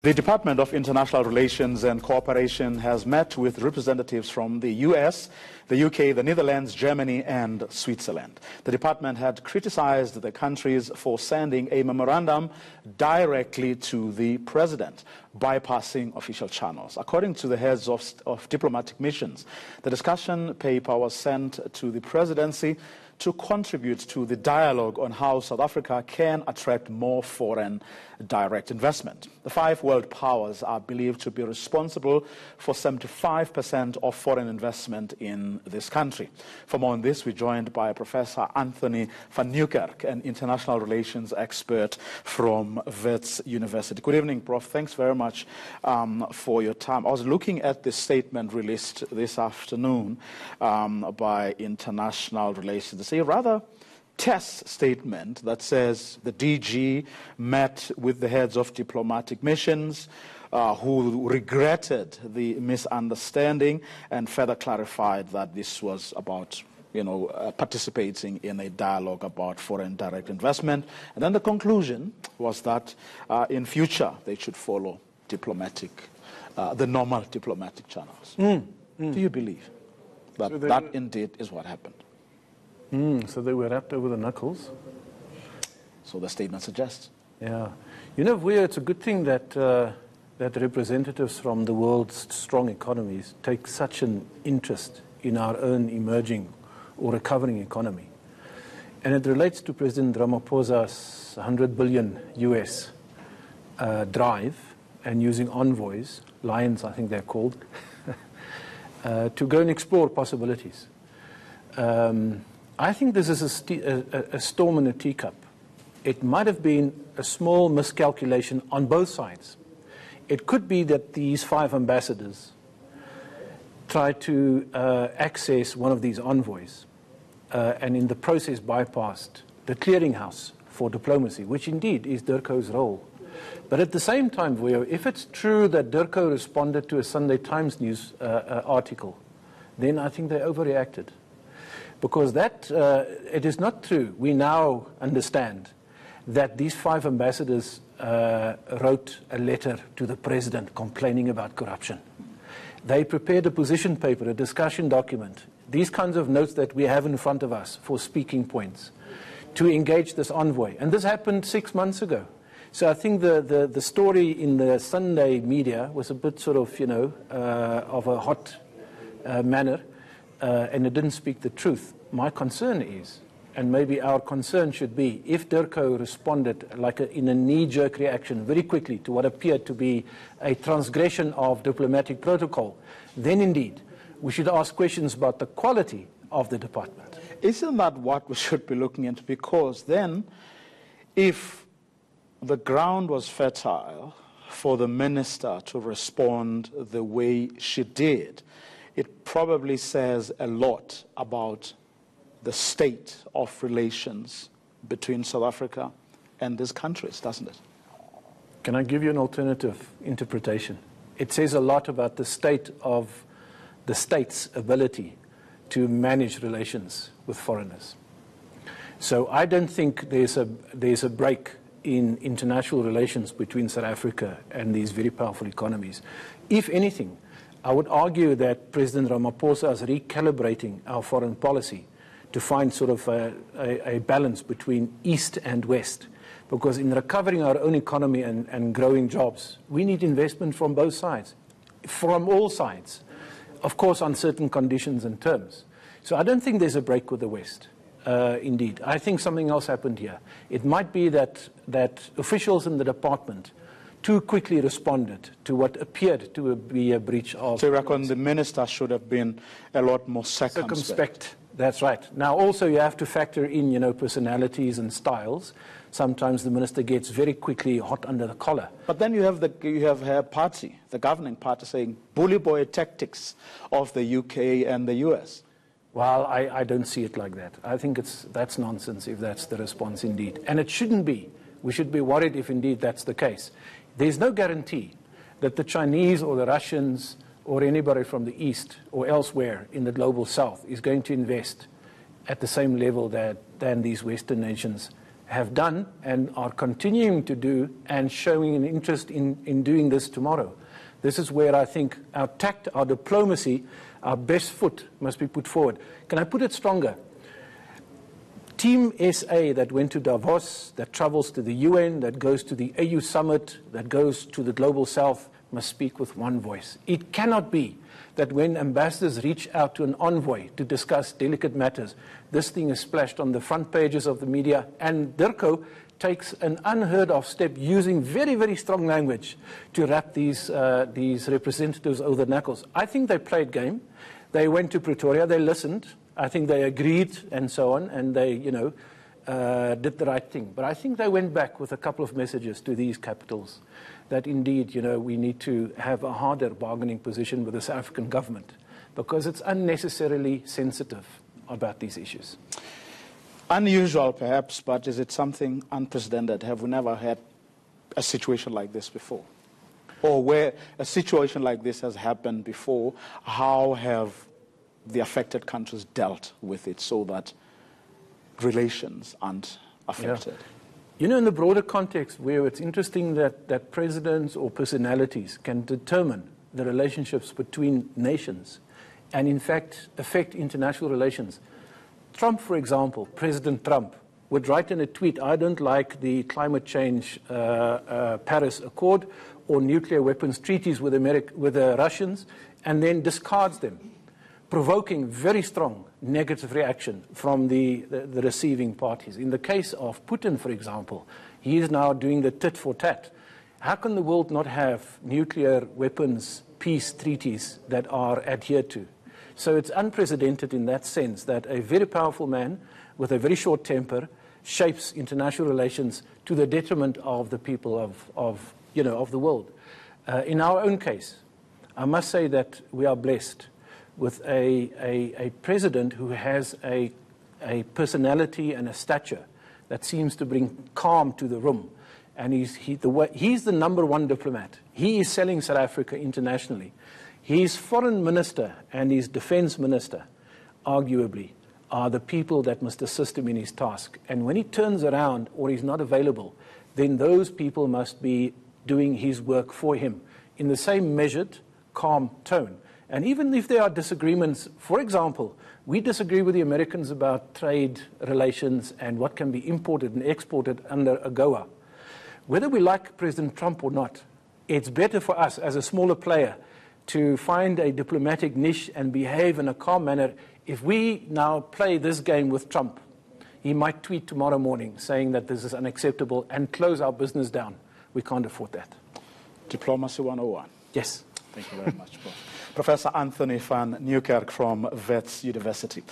The Department of International Relations and Cooperation has met with representatives from the US, the UK, the Netherlands, Germany and Switzerland. The department had criticized the countries for sending a memorandum directly to the president, bypassing official channels. According to the heads of diplomatic missions, the discussion paper was sent to the presidency to contribute to the dialogue on how South Africa can attract more foreign direct investment. The five world powers are believed to be responsible for 75% of foreign investment in this country. For more on this, we're joined by Professor Anthony van Nieuwkerk, an international relations expert from Wits University. Good evening, Prof. Thanks very much for your time. I was looking at the statement released this afternoon by International Relations. It's a rather terse statement that says the DG met with the heads of diplomatic missions who regretted the misunderstanding and further clarified that this was about participating in a dialogue about foreign direct investment. And then the conclusion was that in future they should follow the normal diplomatic channels. Do you believe that that indeed is what happened? So they were wrapped over the knuckles. So the statement suggests. Yeah. It's a good thing that that representatives from the world's strong economies take such an interest in our own emerging or recovering economy. And it relates to President Ramaphosa's 100 billion US drive and using envoys, lions I think they're called, to go and explore possibilities. I think this is a storm in a teacup. It might have been a small miscalculation on both sides. It could be that these five ambassadors tried to access one of these envoys and in the process bypassed the clearinghouse for diplomacy, which indeed is Dirco's role. But at the same time, if it's true that Dirco responded to a Sunday Times news article, then I think they overreacted. Because it is not true. We now understand that these five ambassadors wrote a letter to the president complaining about corruption. They prepared a position paper, a discussion document, these kinds of notes that we have in front of us for speaking points to engage this envoy. And this happened 6 months ago. So I think the story in the Sunday media was a bit sort of, of a hot manner. And it didn't speak the truth. My concern is, and maybe our concern should be, if Dirco responded in a knee-jerk reaction very quickly to what appeared to be a transgression of diplomatic protocol, then indeed we should ask questions about the quality of the department. Isn't that what we should be looking into? Because then, if the ground was fertile for the minister to respond the way she did, it probably says a lot about the state of relations between South Africa and these countries, doesn't it? Can I give you an alternative interpretation? It says a lot about the state of the state's ability to manage relations with foreigners. So I don't think there's a break in international relations between South Africa and these very powerful economies. If anything, I would argue that President Ramaphosa is recalibrating our foreign policy to find sort of a balance between East and West. Because in recovering our own economy and growing jobs, we need investment from both sides, from all sides, of course on certain conditions and terms. So I don't think there's a break with the West, indeed. I think something else happened here. It might be that officials in the department too quickly responded to what appeared to be a breach of... So you reckon the minister should have been a lot more circumspect? That's right. Now also you have to factor in, personalities and styles. Sometimes the minister gets very quickly hot under the collar. But then you have her party, the governing party, saying bully boy tactics of the UK and the US. Well, I don't see it like that. I think that's nonsense if that's the response indeed. And it shouldn't be. We should be worried if indeed that's the case. There's no guarantee that the Chinese or the Russians or anybody from the East or elsewhere in the global South is going to invest at the same level than these Western nations have done and are continuing to do and showing an interest in doing this tomorrow. This is where I think our tact, our diplomacy, our best foot must be put forward. Can I put it stronger? Team SA that went to Davos, that travels to the UN, that goes to the AU summit, that goes to the Global South, must speak with one voice. It cannot be that when ambassadors reach out to an envoy to discuss delicate matters, this thing is splashed on the front pages of the media, and Dirco takes an unheard of step using very, very strong language to wrap these representatives over the knuckles. I think they played game. They went to Pretoria, they listened. I think they agreed and so on, and they, did the right thing. But I think they went back with a couple of messages to these capitals that indeed, we need to have a harder bargaining position with the South African government because it's unnecessarily sensitive about these issues. Unusual, perhaps, but is it something unprecedented? Have we never had a situation like this before? Or where a situation like this has happened before, how have the affected countries dealt with it so that relations aren't affected? Yeah. In the broader context where it's interesting that presidents or personalities can determine the relationships between nations and, in fact, affect international relations. Trump, for example, President Trump, would write in a tweet, I don't like the climate change Paris Accord or nuclear weapons treaties with the Russians, and then discards them, provoking very strong negative reaction from the receiving parties. In the case of Putin, for example, he is now doing the tit for tat. How can the world not have nuclear weapons peace treaties that are adhered to? So it's unprecedented in that sense that a very powerful man with a very short temper shapes international relations to the detriment of the people of the world. In our own case, I must say that we are blessed with a president who has a personality and a stature that seems to bring calm to the room. And he's the number one diplomat. He is selling South Africa internationally. His foreign minister and his defense minister, arguably, are the people that must assist him in his task. And when he turns around or he's not available, then those people must be doing his work for him in the same measured, calm tone. And even if there are disagreements, for example, we disagree with the Americans about trade relations and what can be imported and exported under AGOA. Whether we like President Trump or not, it's better for us as a smaller player to find a diplomatic niche and behave in a calm manner. If we now play this game with Trump, he might tweet tomorrow morning saying that this is unacceptable and close our business down. We can't afford that. Diplomacy 101. Yes. Thank you very much, Prof. Professor Anthony van Nieuwkerk from Wits University.